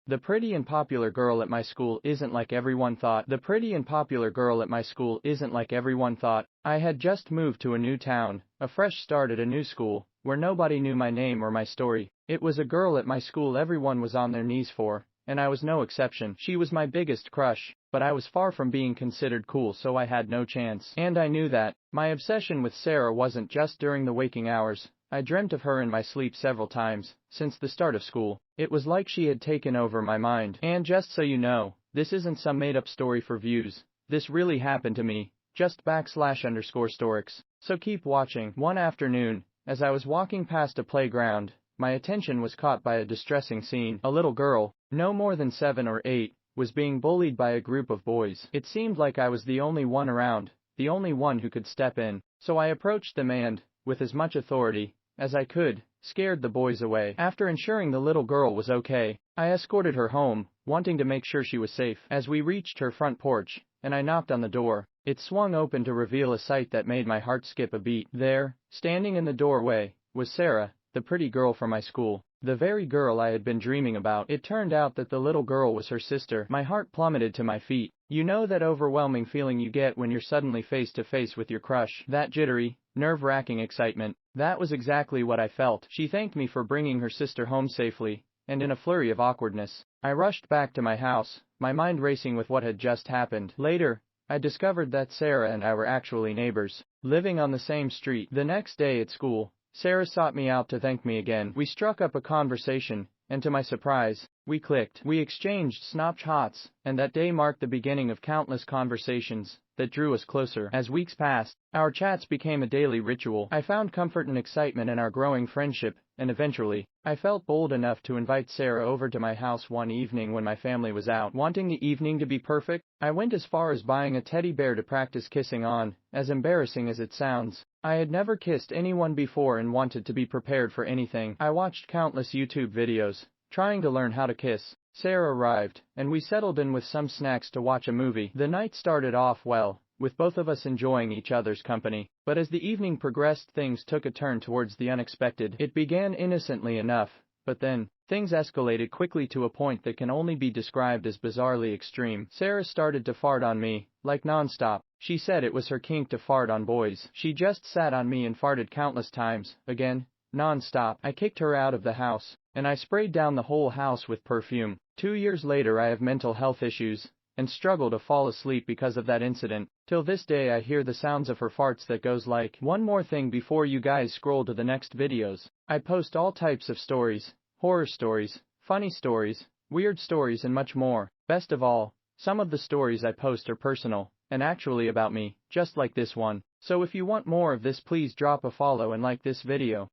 The pretty and popular girl at my school isn't like everyone thought. The pretty and popular girl at my school isn't like everyone thought. I had just moved to a new town, a fresh start at a new school, where nobody knew my name or my story. It was a girl at my school everyone was on their knees for, and I was no exception. She was my biggest crush, but I was far from being considered cool, so I had no chance. And I knew that. My obsession with Sara wasn't just during the waking hours. I dreamt of her in my sleep several times, since the start of school. It was like she had taken over my mind. And just so you know, this isn't some made-up story for views. This really happened to me, just /_storix. So keep watching. One afternoon, as I was walking past a playground, my attention was caught by a distressing scene. A little girl, no more than 7 or 8, was being bullied by a group of boys. It seemed like I was the only one around, the only one who could step in. So I approached them and, with as much authority as I could, scared the boys away. After ensuring the little girl was okay, I escorted her home, wanting to make sure she was safe. As we reached her front porch, and I knocked on the door, it swung open to reveal a sight that made my heart skip a beat. There, standing in the doorway, was Sara, the pretty girl from my school. The very girl I had been dreaming about. It turned out that the little girl was her sister. My heart plummeted to my feet. You know that overwhelming feeling you get when you're suddenly face to face with your crush? That jittery, nerve-wracking excitement. That was exactly what I felt. She thanked me for bringing her sister home safely, and in a flurry of awkwardness, I rushed back to my house, my mind racing with what had just happened. Later, I discovered that Sara and I were actually neighbors, living on the same street. The next day at school, Sara sought me out to thank me again. We struck up a conversation, and to my surprise, we clicked. We exchanged snapshots, and that day marked the beginning of countless conversations that drew us closer. As weeks passed, our chats became a daily ritual. I found comfort and excitement in our growing friendship, and eventually, I felt bold enough to invite Sara over to my house one evening when my family was out. Wanting the evening to be perfect, I went as far as buying a teddy bear to practice kissing on. As embarrassing as it sounds, I had never kissed anyone before and wanted to be prepared for anything. I watched countless YouTube videos, trying to learn how to kiss. Sara arrived, and we settled in with some snacks to watch a movie. The night started off well, with both of us enjoying each other's company. But as the evening progressed, things took a turn towards the unexpected. It began innocently enough, but then, things escalated quickly to a point that can only be described as bizarrely extreme. Sara started to fart on me, like non-stop. She said it was her kink to fart on boys. She just sat on me and farted countless times, again, non-stop. I kicked her out of the house, and I sprayed down the whole house with perfume. 2 years later I have mental health issues, and struggle to fall asleep because of that incident. Till this day I hear the sounds of her farts that goes like. One more thing before you guys scroll to the next videos. I post all types of stories, horror stories, funny stories, weird stories and much more. Best of all, some of the stories I post are personal, and actually about me, just like this one. So if you want more of this, please drop a follow and like this video.